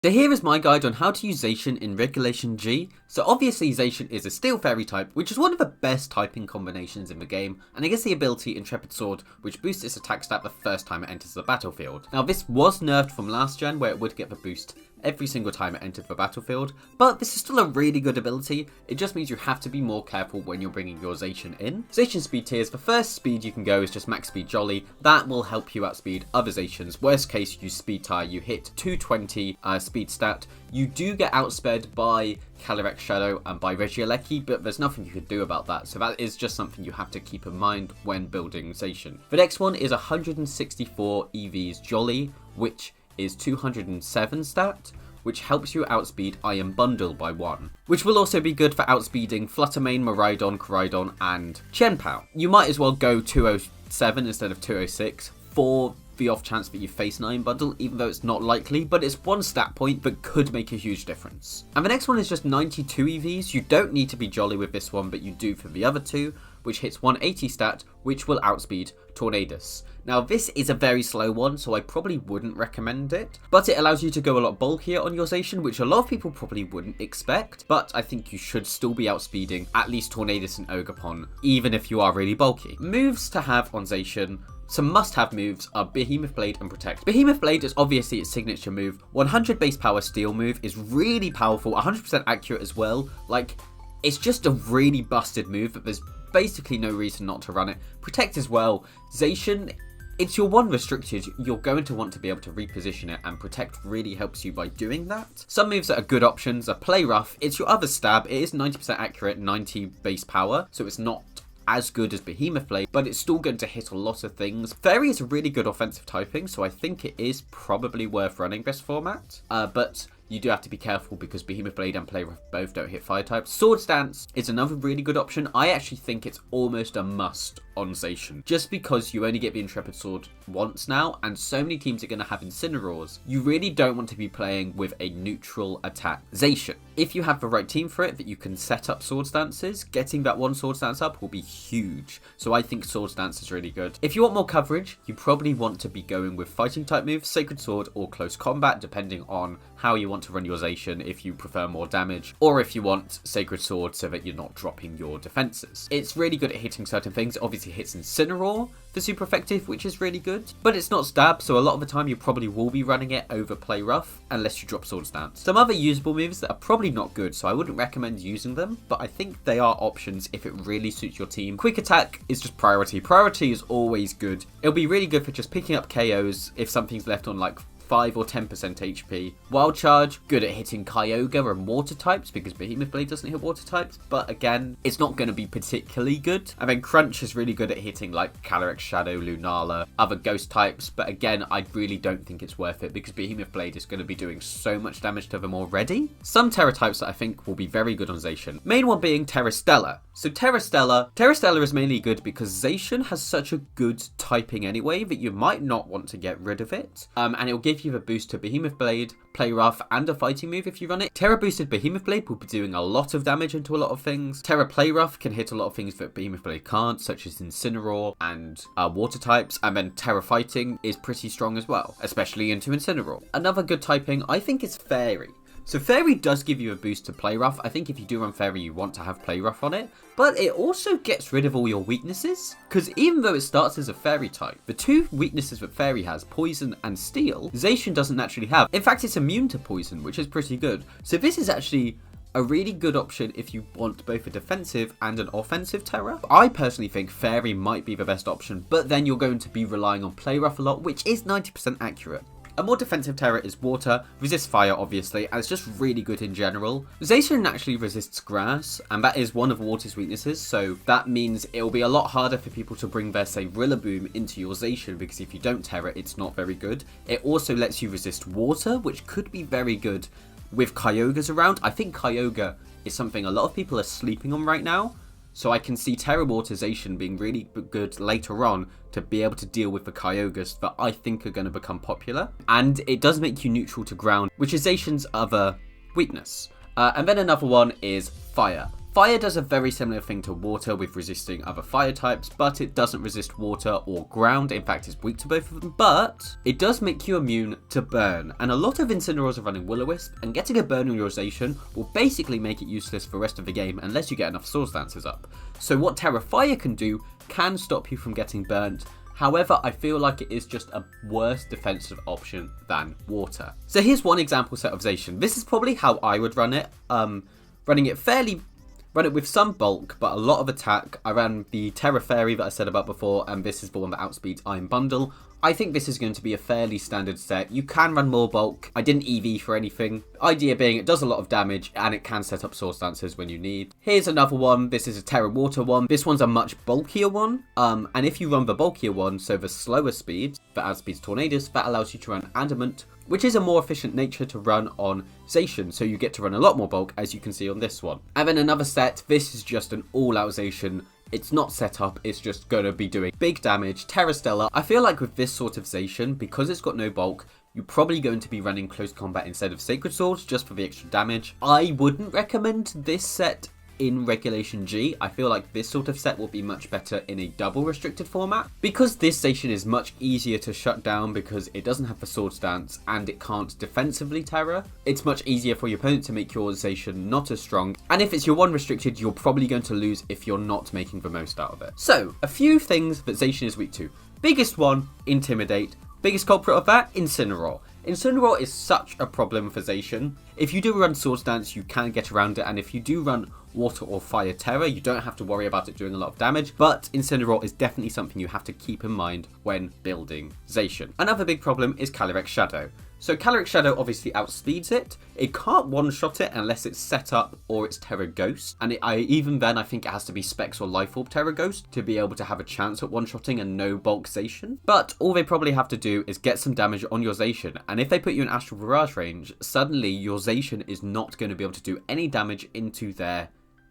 So here is my guide on how to use Zacian in Regulation G. So obviously Zacian is a Steel Fairy type, which is one of the best typing combinations in the game, and it gets the ability Intrepid Sword, which boosts its attack stat the first time it enters the battlefield. Now this was nerfed from last gen, where it would get the boost every single time it entered the battlefield, but this is still a really good ability. It just means you have to be more careful when you're bringing your Zacian in. Zacian speed tiers, the first speed you can go is just max speed Jolly. That will help you outspeed other Zacians. Worst case, you speed tie, you hit 220 speed stat. You do get outsped by Calyrex Shadow and by Reg G, but there's nothing you can do about that, so that is just something you have to keep in mind when building Zacian. The next one is 164 EV's Jolly, which is 207 stat, which helps you outspeed Iron Bundle by 1, which will also be good for outspeeding Fluttermane, Miraidon, Koraidon, and Chien. You might as well go 207 instead of 206 for the off chance that you face an Iron Bundle, even though it's not likely, but it's one stat point that could make a huge difference. And the next one is just 92 EVs. You don't need to be Jolly with this one, but you do for the other two, which hits 180 stat, which will outspeed Tornadus. Now this is a very slow one, so I probably wouldn't recommend it, but it allows you to go a lot bulkier on your Zacian, which a lot of people probably wouldn't expect, but I think you should still be outspeeding at least Tornadus and Ogerpon, even if you are really bulky. Moves to have on Zacian. Some must-have moves are Behemoth Blade and Protect. Behemoth Blade is obviously its signature move. 100 base power steel move is really powerful, 100% accurate as well. Like, it's just a really busted move that there's basically no reason not to run it. Protect as well. Zacian, it's your one restricted, you're going to want to be able to reposition it, and Protect really helps you by doing that. Some moves that are good options are Play Rough. It's your other stab. It is 90% accurate, 90 base power, so it's not as good as Behemoth Blade, but it's still going to hit a lot of things. Fairy is a really good offensive typing, so I think it is probably worth running this format, but you do have to be careful because Behemoth Blade and Play Rough both don't hit fire types. Swords Dance is another really good option. I actually think it's almost a must on Zacian, just because you only get the Intrepid Sword once now, and so many teams are going to have Incineroars. You really don't want to be playing with a neutral attack Zacian. If you have the right team for it, that you can set up Swords Dances, getting that one Swords Dance up will be huge. So I think Swords Dance is really good. If you want more coverage, you probably want to be going with fighting type moves, Sacred Sword or Close Combat, depending on how you want to run your Zacian, if you prefer more damage, or if you want Sacred Sword so that you're not dropping your defenses. It's really good at hitting certain things. It obviously hits Incineroar for super effective, which is really good, but it's not stab, so a lot of the time you probably will be running it over Play Rough unless you drop Swords Dance. Some other usable moves that are probably not good, so I wouldn't recommend using them, but I think they are options if it really suits your team. Quick Attack is just priority. Priority is always good. It'll be really good for just picking up KOs if something's left on like 5 or 10% HP. Wild Charge, good at hitting Kyogre and water types because Behemoth Blade doesn't hit water types, but again, it's not going to be particularly good. And then Crunch is really good at hitting like Calyrex Shadow, Lunala, other ghost types, but again, I really don't think it's worth it because Behemoth Blade is going to be doing so much damage to them already. Some Terra types that I think will be very good on Zacian. Main one being Terra Stella. So Terra Stella is mainly good because Zacian has such a good typing anyway that you might not want to get rid of it. And it'll give you a boost to Behemoth Blade, Play Rough, and a fighting move if you run it. Terra boosted Behemoth Blade will be doing a lot of damage into a lot of things. Terra Play Rough can hit a lot of things that Behemoth Blade can't, such as Incineroar and water types. And then Terra fighting is pretty strong as well, especially into Incineroar. Another good typing, I think, is Fairy. So Fairy does give you a boost to Play Rough. I think if you do run Fairy, you want to have Play Rough on it. But it also gets rid of all your weaknesses. Because even though it starts as a Fairy type, the two weaknesses that Fairy has, Poison and Steel, Zacian doesn't naturally have. In fact, it's immune to Poison, which is pretty good. So this is actually a really good option if you want both a defensive and an offensive Terra. I personally think Fairy might be the best option, but then you're going to be relying on Play Rough a lot, which is 90% accurate. A more defensive Terra is Water, resists Fire obviously, and it's just really good in general. Zacian naturally resists Grass, and that is one of Water's weaknesses, so that means it'll be a lot harder for people to bring their, say, Rillaboom into your Zacian, because if you don't Terra, it's not very good. It also lets you resist Water, which could be very good with Kyogres around. I think Kyogre is something a lot of people are sleeping on right now, so I can see Terra Water Zacian being really good later on to be able to deal with the Kyogres that I think are going to become popular. And it does make you neutral to ground, which is Zacian's other weakness. And then another one is Fire. Fire does a very similar thing to water with resisting other fire types, but it doesn't resist water or ground. In fact, it's weak to both of them, but it does make you immune to burn. And a lot of Incineroars are running Will-O-Wisp, and getting a burn on your Zacian will basically make it useless for the rest of the game unless you get enough Swords Dances up. So what Terra Fire can do can stop you from getting burnt. However, I feel like it is just a worse defensive option than water. So here's one example set of Zacian. This is probably how I would run it. Run it with some bulk, but a lot of attack. I ran the Terra Fairy that I said about before, and this is the one that outspeeds Iron Bundle. I think this is going to be a fairly standard set. You can run more bulk. I didn't EV for anything. Idea being it does a lot of damage, and it can set up Swords Dances when you need. Here's another one. This is a Terra Water one. This one's a much bulkier one. And if you run the bulkier one, so the slower speed, that outspeeds Tornadus, that allows you to run Adamant, which is a more efficient nature to run on Zacian, so you get to run a lot more bulk, as you can see on this one. And then another set, this is just an all-out Zacian. It's not set up, it's just going to be doing big damage. Terra Stellar, I feel like with this sort of Zacian, because it's got no bulk, you're probably going to be running close combat instead of Sacred Swords, just for the extra damage. I wouldn't recommend this set in Regulation G. I feel like this sort of set will be much better in a double restricted format. Because this Zacian is much easier to shut down because it doesn't have the Sword Stance and it can't defensively Terra, it's much easier for your opponent to make your Zacian not as strong. And if it's your one restricted, you're probably going to lose if you're not making the most out of it. So, a few things that Zacian is weak to. Biggest one, Intimidate. Biggest culprit of that, Incineroar. Incineroar is such a problem for Zacian. If you do run Swords Dance, you can get around it, and if you do run Water or Fire Terror, you don't have to worry about it doing a lot of damage, but Incineroar is definitely something you have to keep in mind when building Zacian. Another big problem is Calyrex Shadow. So Calyrex Shadow obviously outspeeds it. It can't one-shot it unless it's set up or it's Terra Ghost. And even then, I think it has to be Specs or Life Orb Terra Ghost to be able to have a chance at one-shotting and no bulk Zacian. But all they probably have to do is get some damage on your Zacian. And if they put you in Astral Barrage range, suddenly your Zacian is not going to be able to do any damage into their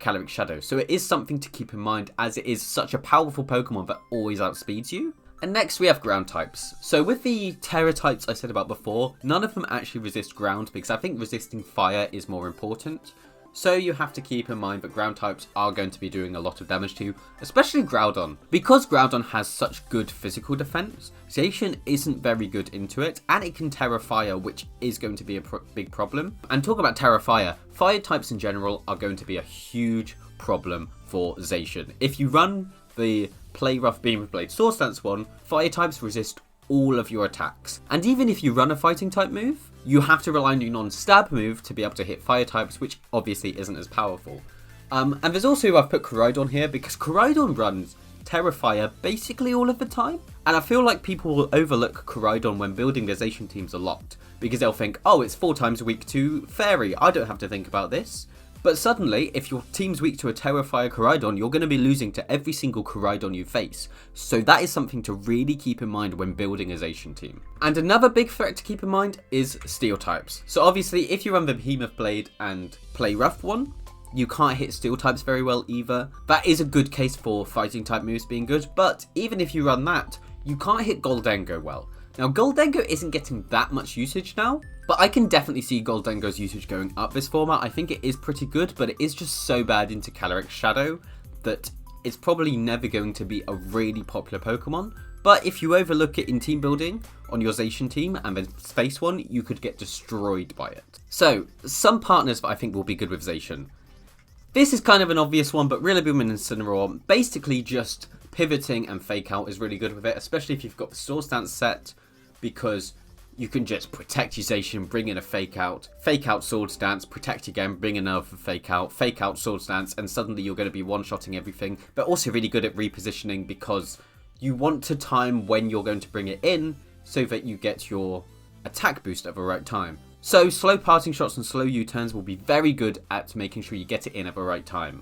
Calyrex Shadow. So it is something to keep in mind, as it is such a powerful Pokemon that always outspeeds you. And next we have ground types. So with the Terra types I said about before, none of them actually resist ground because I think resisting fire is more important. So you have to keep in mind that ground types are going to be doing a lot of damage to you, especially Groudon. Because Groudon has such good physical defense, Zacian isn't very good into it, and it can Terra Fire, which is going to be a big problem. And talk about Terra Fire, fire types in general are going to be a huge problem for Zacian. If you run the Play Rough Beam with Blade Swords Dance one, fire types resist all of your attacks. And even if you run a fighting type move, you have to rely on your non-stab move to be able to hit fire types, which obviously isn't as powerful. And there's also, I've put Koraidon here because Koraidon runs Terra Fire basically all of the time. And I feel like people will overlook Koraidon when building their Zacian teams a lot, because they'll think, oh, it's 4 times weak to Fairy, I don't have to think about this. But suddenly, if your team's weak to a Terra Fire Koraidon, you're going to be losing to every single Koraidon you face. So that is something to really keep in mind when building a Zacian team. And another big threat to keep in mind is Steel types. So obviously, if you run the Behemoth Blade and Play Rough one, you can't hit Steel types very well either. That is a good case for fighting type moves being good, but even if you run that, you can't hit Gholdengo well. Now, Gholdengo isn't getting that much usage now, but I can definitely see Gholdengo's usage going up this format. I think it is pretty good, but it is just so bad into Calyrex Shadow that it's probably never going to be a really popular Pokemon. But if you overlook it in team building on your Zacian team and then face one, you could get destroyed by it. So, some partners that I think will be good with Zacian. This is kind of an obvious one, but Rillaboom and Incineroar, basically just pivoting and Fake Out is really good with it, especially if you've got the Swords Dance set, because you can just protect your Zacian, bring in a Fake Out Swords Dance, protect again, bring another Fake Out Swords Dance, and suddenly you're going to be one-shotting everything. But also really good at repositioning because you want to time when you're going to bring it in so that you get your attack boost at the right time. So slow parting shots and slow U-turns will be very good at making sure you get it in at the right time.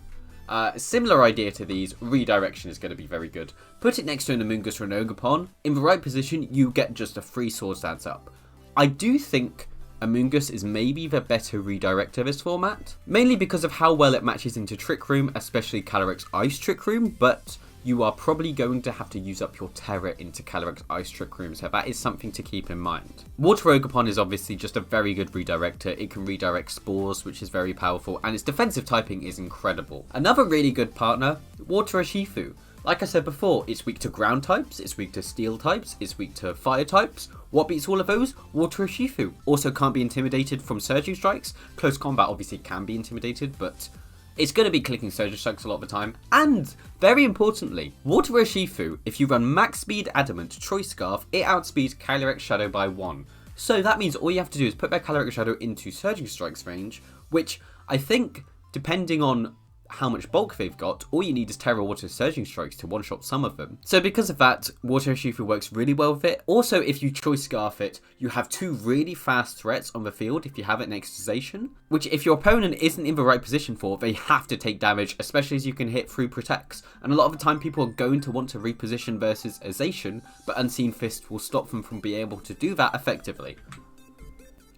Similar idea to these, redirection is going to be very good. Put it next to an Amoonguss or an Ogerpon. In the right position, you get just a free Swords Dance up. I do think Amoonguss is maybe the better redirect of this format, mainly because of how well it matches into Trick Room, especially Calyrex Ice Trick Room, but you are probably going to have to use up your Terra into Calyrex Ice Trick Room, so that is something to keep in mind. Water Ogerpon is obviously just a very good redirector. It can redirect Spores, which is very powerful, and its defensive typing is incredible. Another really good partner, Water Urshifu. Like I said before, it's weak to ground types, it's weak to steel types, it's weak to fire types. What beats all of those? Water Urshifu. Also can't be intimidated from Surging Strikes. Close combat obviously can be intimidated, but it's going to be clicking Surging Strikes a lot of the time. And, very importantly, Water Urshifu, if you run max speed Adamant Choice Scarf, it outspeeds Calyrex Shadow by 1. So that means all you have to do is put their Calyrex Shadow into Surging Strikes range, which I think, depending on how much bulk they've got, all you need is Terra Water Surging Strikes to one-shot some of them. So because of that, Water Urshifu works really well with it. Also, if you Choice Scarf it, you have 2 really fast threats on the field if you have it next to Zacian, which if your opponent isn't in the right position for, they have to take damage, especially as you can hit through protects. And a lot of the time people are going to want to reposition versus a Zacian, but Unseen Fist will stop them from being able to do that effectively.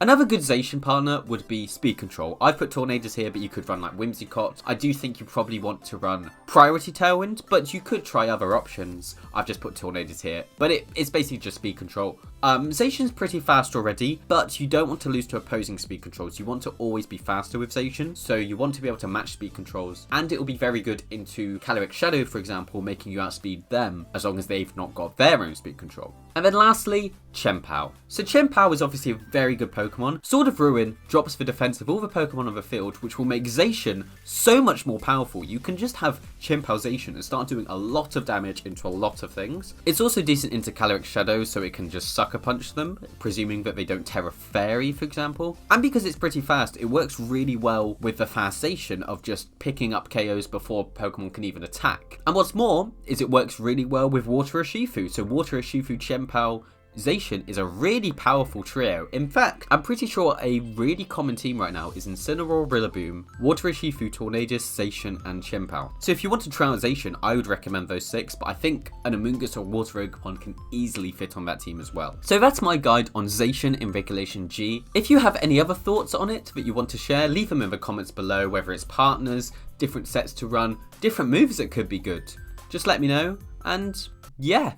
Another good Zacian partner would be Speed Control. I've put Tornadus here, but you could run like Whimsicott. I do think you probably want to run Priority Tailwind, but you could try other options. I've just put Tornadus here, but it's basically just Speed Control. Zacian's pretty fast already, but you don't want to lose to opposing Speed Controls. You want to always be faster with Zacian, so you want to be able to match Speed Controls. And it will be very good into Calyrex Shadow, for example, making you outspeed them, as long as they've not got their own Speed Control. And then lastly, Chien-Pao. So Chien-Pao is obviously a very good Pokemon. Sword of Ruin drops the defense of all the Pokemon on the field, which will make Zacian so much more powerful. You can just have Chien-Pao Zacian and start doing a lot of damage into a lot of things. It's also decent into Calyrex Shadow, so it can just Sucker Punch them, presuming that they don't Terra Fairy, for example. And because it's pretty fast, it works really well with the fast Zacian of just picking up KOs before Pokemon can even attack. And what's more, is it works really well with Water Urshifu. So Water Urshifu, Chien-Pao, Zacian is a really powerful trio. In fact, I'm pretty sure a really common team right now is Incineroar, Rillaboom, Water Urshifu, Tornadus, Zacian, and Chien-Pao. So if you want to try out Zacian, I would recommend those 6, but I think an Amoonguss or Water Ogerpon can easily fit on that team as well. So that's my guide on Zacian in Regulation G. If you have any other thoughts on it that you want to share, leave them in the comments below, whether it's partners, different sets to run, different moves that could be good. Just let me know, and yeah.